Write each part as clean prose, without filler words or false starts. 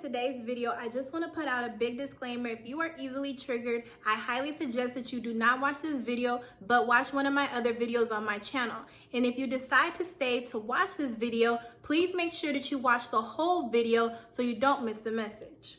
today's video, I just want to put out a big disclaimer. If you are easily triggered, I highly suggest that you do not watch this video, but watch one of my other videos on my channel. And if you decide to stay to watch this video, please make sure that you watch the whole video so you don't miss the message.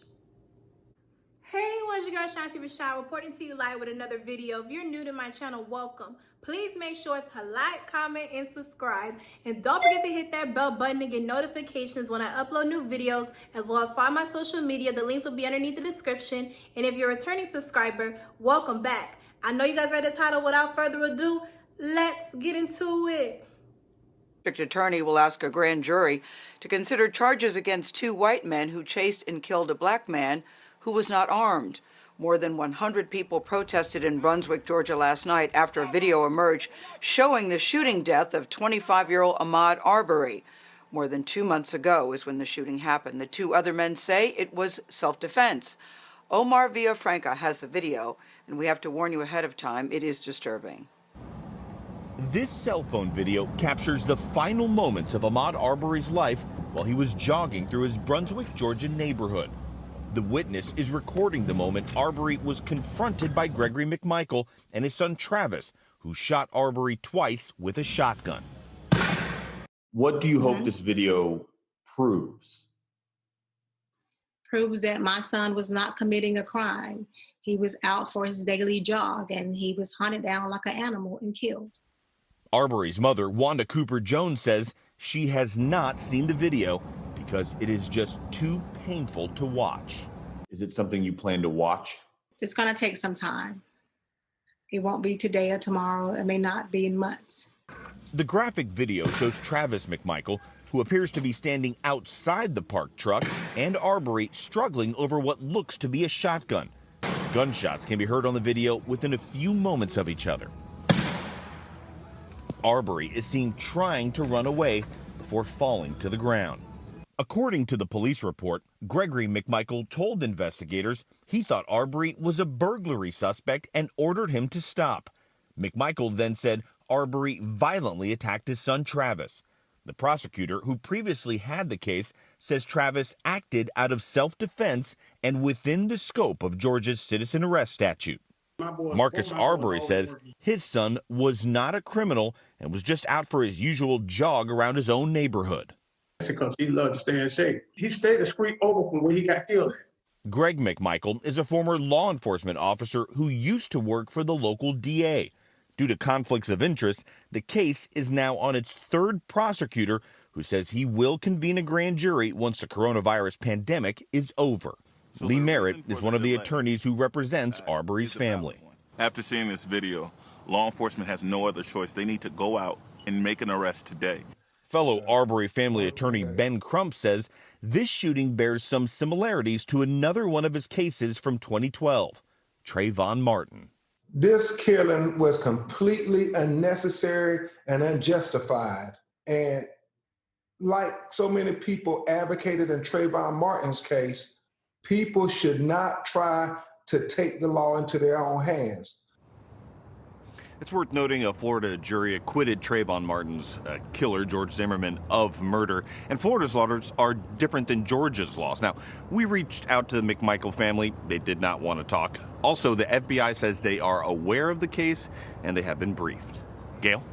Hey, it's your girl Shanti Rashad reporting to you live with another video. If you're new to my channel, welcome. Please make sure to like, comment, and subscribe. And don't forget to hit that bell button to get notifications when I upload new videos, as well as follow my social media. The links will be underneath the description. And if you're a returning subscriber, welcome back. I know you guys read the title. Without further ado, let's get into it. District attorney will ask a grand jury to consider charges against two white men who chased and killed a black man who was not armed. More than 100 people protested in Brunswick, Georgia last night after a video emerged showing the shooting death of 25-year-old Ahmaud Arbery. More than 2 months ago is when the shooting happened. The two other men say it was self-defense. Omar Villafranca has the video, and we have to warn you ahead of time, it is disturbing. This cell phone video captures the final moments of Ahmaud Arbery's life while he was jogging through his Brunswick, Georgia neighborhood. The witness is recording the moment Arbery was confronted by Gregory McMichael and his son Travis, who shot Arbery twice with a shotgun. What do you hope this video proves? Proves that my son was not committing a crime. He was out for his daily jog and he was hunted down like an animal and killed. Arbery's mother, Wanda Cooper Jones, says she has not seen the video because it is just too painful to watch. Is it something you plan to watch? It's going to take some time. It won't be today or tomorrow. It may not be in months. The graphic video shows Travis McMichael, who appears to be standing outside the parked truck, and Arbery struggling over what looks to be a shotgun. Gunshots can be heard on the video within a few moments of each other. Arbery is seen trying to run away before falling to the ground. According to the police report, Gregory McMichael told investigators he thought Arbery was a burglary suspect and ordered him to stop. McMichael then said Arbery violently attacked his son Travis. The prosecutor, who previously had the case, says Travis acted out of self-defense and within the scope of Georgia's citizen arrest statute. Marcus Arbery says his son was not a criminal and was just out for his usual jog around his own neighborhood. Because he loved to stay in shape. He stayed a street over from where he got killed at. Greg McMichael is a former law enforcement officer who used to work for the local DA. Due to conflicts of interest, the case is now on its third prosecutor, who says he will convene a grand jury once the coronavirus pandemic is over. Lee Merritt is one of the attorneys who represents Arbery's family. After seeing this video, law enforcement has no other choice. They need to go out and make an arrest today. Fellow Arbery family attorney Ben Crump says this shooting bears some similarities to another one of his cases from 2012, Trayvon Martin. This killing was completely unnecessary and unjustified. And like so many people advocated in Trayvon Martin's case, people should not try to take the law into their own hands. It's worth noting a Florida jury acquitted Trayvon Martin's killer, George Zimmerman, of murder. And Florida's laws are different than Georgia's laws. Now, we reached out to the McMichael family. They did not want to talk. Also, the FBI says they are aware of the case and they have been briefed. Gail?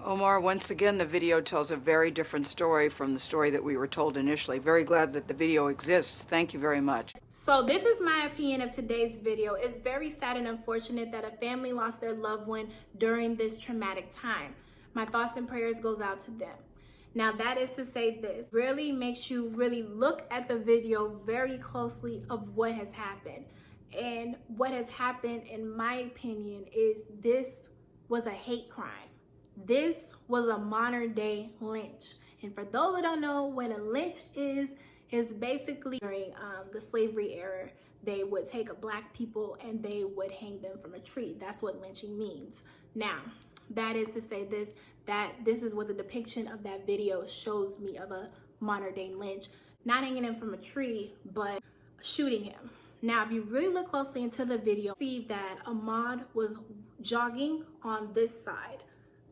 Omar, once again, the video tells a very different story from the story that we were told initially. Very glad that the video exists. Thank you very much. So this is my opinion of today's video. It's very sad and unfortunate that a family lost their loved one during this traumatic time. My thoughts and prayers goes out to them. Now that is to say this really makes you really look at the video very closely of what has happened. And what has happened, in my opinion, is this was a hate crime. This was a modern day lynch. And for those that don't know what a lynch is basically during the slavery era, they would take a black people and they would hang them from a tree. That's what lynching means. Now, that is to say this is what the depiction of that video shows me of a modern day lynch. Not hanging him from a tree, but shooting him. Now, if you really look closely into the video, see that Ahmaud was jogging on this side.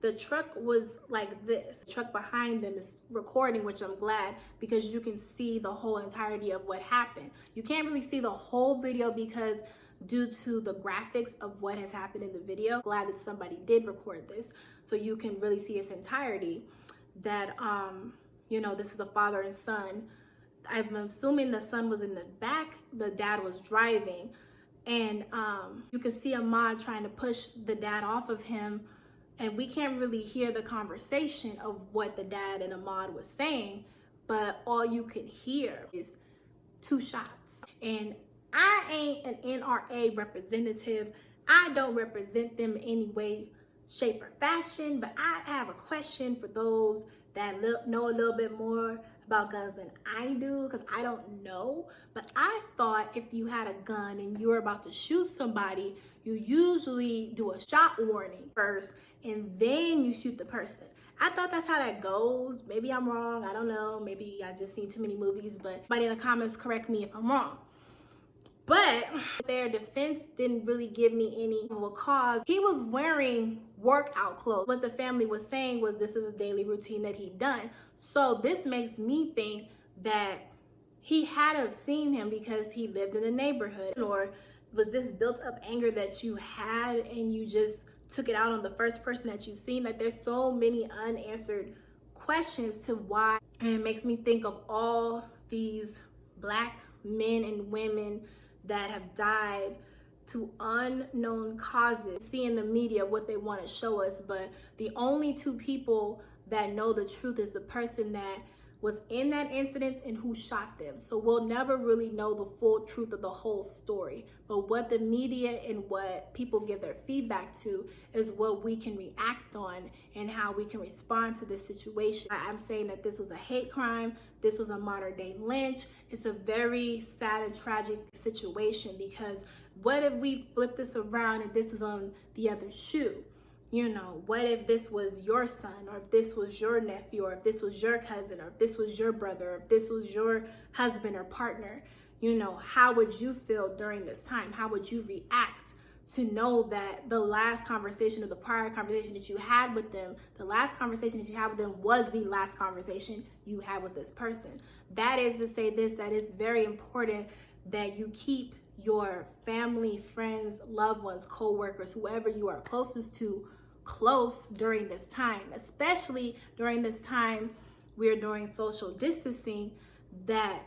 The truck was like this. The truck behind them is recording, which I'm glad, because you can see the whole entirety of what happened. You can't really see the whole video because due to the graphics of what has happened in the video. Glad that somebody did record this so you can really see its entirety. That, you know, this is the father and son. I'm assuming the son was in the back, the dad was driving, and you can see Ahmaud trying to push the dad off of him. And we can't really hear the conversation of what the dad and Ahmaud was saying, but all you can hear is 2 shots. And I ain't an NRA representative. I don't represent them in any way, shape, or fashion, but I have a question for those that know a little bit more about guns than I do, because I don't know. But I thought if you had a gun and you were about to shoot somebody, you usually do a shot warning first and then you shoot the person. I thought that's how that goes. Maybe I'm wrong, I don't know. Maybe I just seen too many movies, but somebody in the comments correct me if I'm wrong. But their defense didn't really give me any cause. He was wearing workout clothes. What the family was saying was this is a daily routine that he'd done. So this makes me think that he had to have seen him because he lived in the neighborhood. Or was this built up anger that you had and you just took it out on the first person that you've seen? Like, there's so many unanswered questions to why. And it makes me think of all these Black men and women that have died to unknown causes. See in the media what they want to show us, but the only 2 people that know the truth is the person that was in that incident and who shot them. So we'll never really know the full truth of the whole story. But what the media and what people give their feedback to is what we can react on and how we can respond to this situation. I'm saying that this was a hate crime. This was a modern day lynch. It's a very sad and tragic situation, because what if we flip this around and this was on the other shoe? You know, what if this was your son, or if this was your nephew, or if this was your cousin, or if this was your brother, or if this was your husband or partner? You know, how would you feel during this time? How would you react to know that the last conversation or the prior conversation that you had with them, the last conversation that you had with them was the last conversation you had with this person? That is to say this, that it's very important that you keep your family, friends, loved ones, co-workers, whoever you are closest to, close during this time, especially during this time we're doing social distancing. That,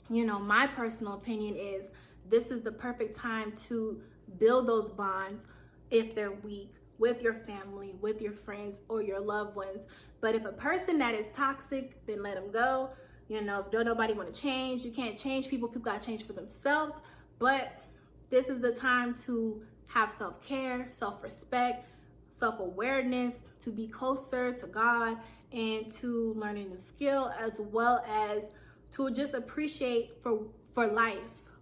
you know, my personal opinion is this is the perfect time to build those bonds, if they're weak, with your family, with your friends, or your loved ones. But if a person that is toxic, then let them go. You know, if don't nobody want to change, you can't change people. People got to change for themselves. But this is the time to have self-care, self-respect, self-awareness, to be closer to God, and to learn a new skill, as well as to just appreciate for life.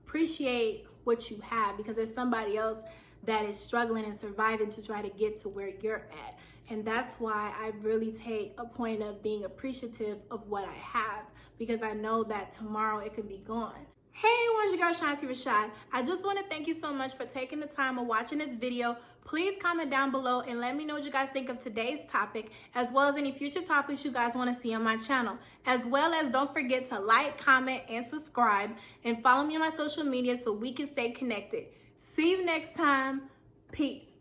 Appreciate what you have, because there's somebody else that is struggling and surviving to try to get to where you're at. And that's why I really take a point of being appreciative of what I have, because I know that tomorrow it could be gone. Hey everyone, it's your girl Shanti Rashad. I just want to thank you so much for taking the time of watching this video. Please comment down below and let me know what you guys think of today's topic, as well as any future topics you guys want to see on my channel. As well as don't forget to like, comment, and subscribe, and follow me on my social media so we can stay connected. See you next time. Peace.